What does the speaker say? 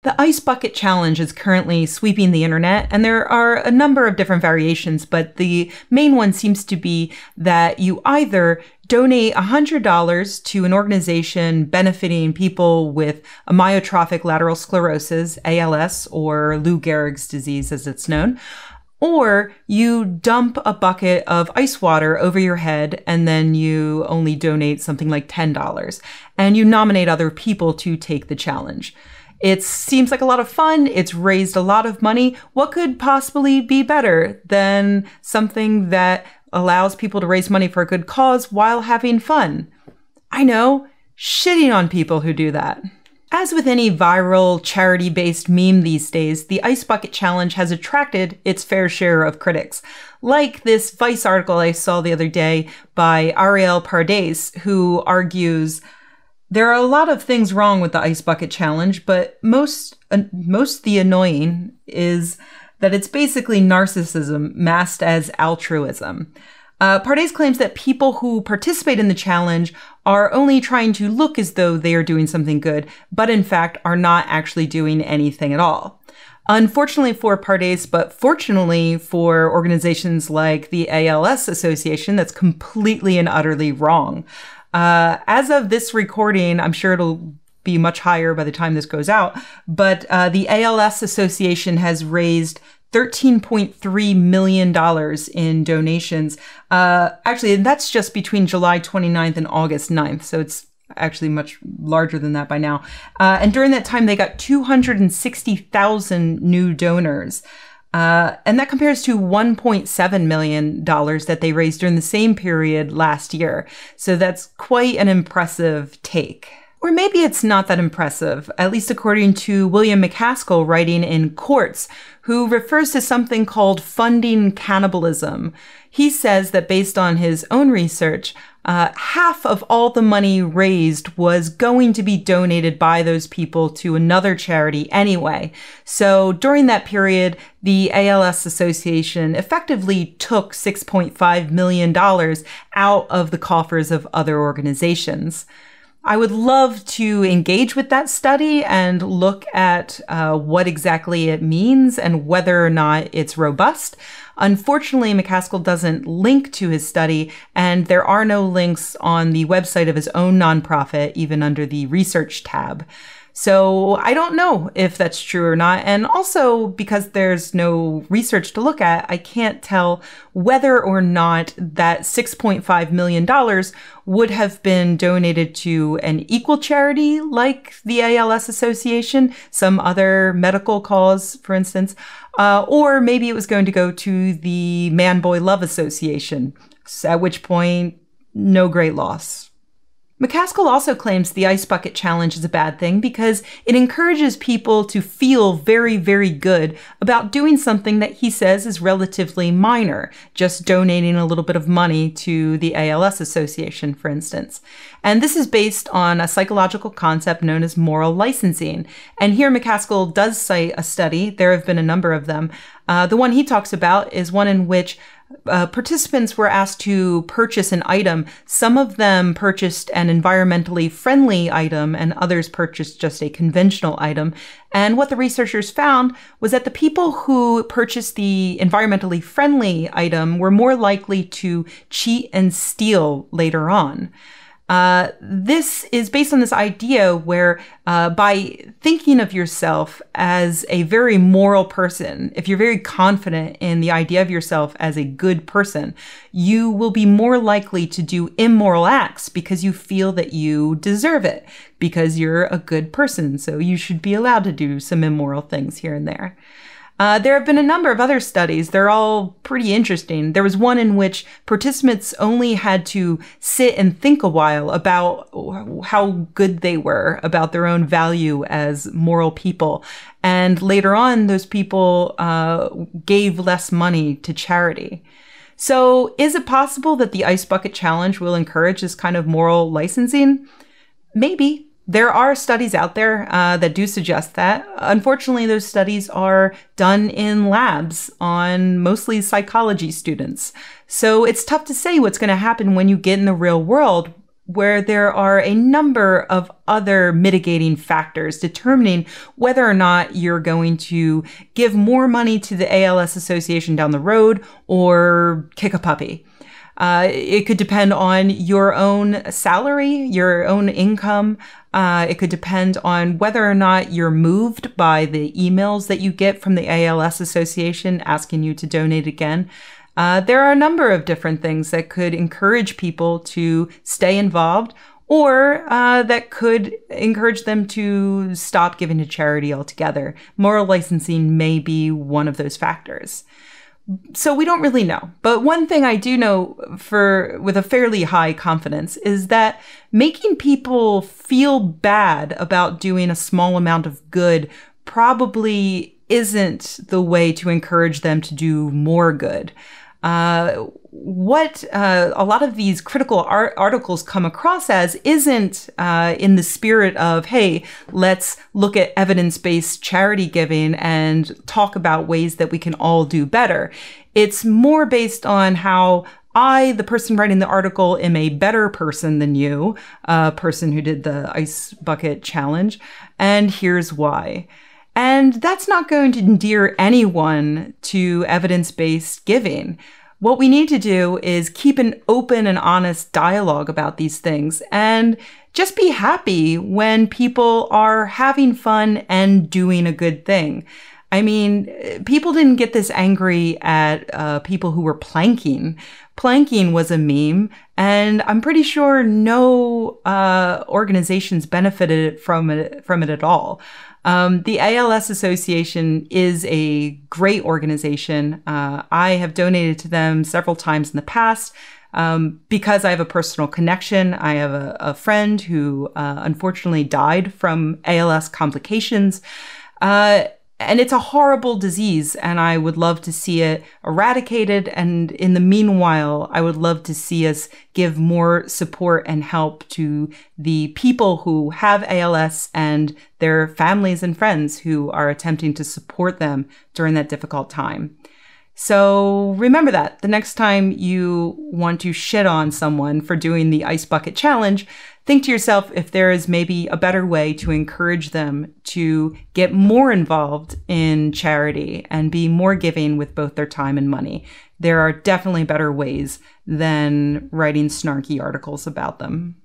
The Ice Bucket Challenge is currently sweeping the internet, and there are a number of different variations, but the main one seems to be that you either donate $100 to an organization benefiting people with amyotrophic lateral sclerosis, ALS, or Lou Gehrig's disease as it's known, or you dump a bucket of ice water over your head and then you only donate something like $10, and you nominate other people to take the challenge. It seems like a lot of fun. It's raised a lot of money. What could possibly be better than something that allows people to raise money for a good cause while having fun? I know, shitting on people who do that. As with any viral, charity-based meme these days, the Ice Bucket Challenge has attracted its fair share of critics. Like this Vice article I saw the other day by Ariel Pardes, who argues, there are a lot of things wrong with the Ice Bucket Challenge, but most the annoying is that it's basically narcissism masked as altruism. Pardes claims that people who participate in the challenge are only trying to look as though they are doing something good, but in fact are not actually doing anything at all. Unfortunately for Pardes, but fortunately for organizations like the ALS Association, that's completely and utterly wrong. As of this recording, I'm sure it'll be much higher by the time this goes out, but the ALS Association has raised $13.3 million in donations. Actually, that's just between July 29th and August 9th, so it's actually much larger than that by now. And during that time, they got 260,000 new donors. And that compares to $1.7 million that they raised during the same period last year. So that's quite an impressive take. Or maybe it's not that impressive, at least according to William MacAskill writing in Quartz, who refers to something called funding cannibalism. He says that based on his own research, half of all the money raised was going to be donated by those people to another charity anyway. So during that period, the ALS Association effectively took $6.5 million out of the coffers of other organizations. I would love to engage with that study and look at what exactly it means and whether or not it's robust. Unfortunately, MacAskill doesn't link to his study, and there are no links on the website of his own nonprofit, even under the research tab. So I don't know if that's true or not. And also, because there's no research to look at, I can't tell whether or not that $6.5 million would have been donated to an equal charity like the ALS Association, some other medical cause, for instance, or maybe it was going to go to the Man Boy Love Association, at which point, no great loss. MacAskill also claims the Ice Bucket Challenge is a bad thing because it encourages people to feel very, very good about doing something that he says is relatively minor, just donating a little bit of money to the ALS Association, for instance. And this is based on a psychological concept known as moral licensing. And here MacAskill does cite a study. There have been a number of them. The one he talks about is one in which participants were asked to purchase an item. Some of them purchased an environmentally friendly item and others purchased just a conventional item. And what the researchers found was that the people who purchased the environmentally friendly item were more likely to cheat and steal later on. This is based on this idea where by thinking of yourself as a very moral person, if you're very confident in the idea of yourself as a good person, you will be more likely to do immoral acts because you feel that you deserve it, because you're a good person, so you should be allowed to do some immoral things here and there. There have been a number of other studies. They're all pretty interesting. There was one in which participants only had to sit and think a while about how good they were, about their own value as moral people. And later on, those people gave less money to charity. So is it possible that the Ice Bucket Challenge will encourage this kind of moral licensing? Maybe. There are studies out there that do suggest that. Unfortunately, those studies are done in labs on mostly psychology students. So it's tough to say what's going to happen when you get in the real world where there are a number of other mitigating factors determining whether or not you're going to give more money to the ALS Association down the road or kick a puppy. It could depend on your own salary, your own income. It could depend on whether or not you're moved by the emails that you get from the ALS Association asking you to donate again. There are a number of different things that could encourage people to stay involved, or that could encourage them to stop giving to charity altogether. Moral licensing may be one of those factors. So we don't really know. But one thing I do know with a fairly high confidence is that making people feel bad about doing a small amount of good probably isn't the way to encourage them to do more good. What a lot of these critical articles come across as isn't in the spirit of, hey, let's look at evidence-based charity giving and talk about ways that we can all do better. It's more based on how I, the person writing the article, am a better person than you, a person who did the ice bucket challenge, and here's why. And that's not going to endear anyone to evidence-based giving. What we need to do is keep an open and honest dialogue about these things and just be happy when people are having fun and doing a good thing. I mean, people didn't get this angry at people who were planking. Planking was a meme, and I'm pretty sure no organizations benefited from it at all. The ALS Association is a great organization. I have donated to them several times in the past because I have a personal connection. I have a friend who unfortunately died from ALS complications. And it's a horrible disease, and I would love to see it eradicated. And in the meanwhile, I would love to see us give more support and help to the people who have ALS and their families and friends who are attempting to support them during that difficult time. So remember that the next time you want to shit on someone for doing the ice bucket challenge, think to yourself if there is maybe a better way to encourage them to get more involved in charity and be more giving with both their time and money. There are definitely better ways than writing snarky articles about them.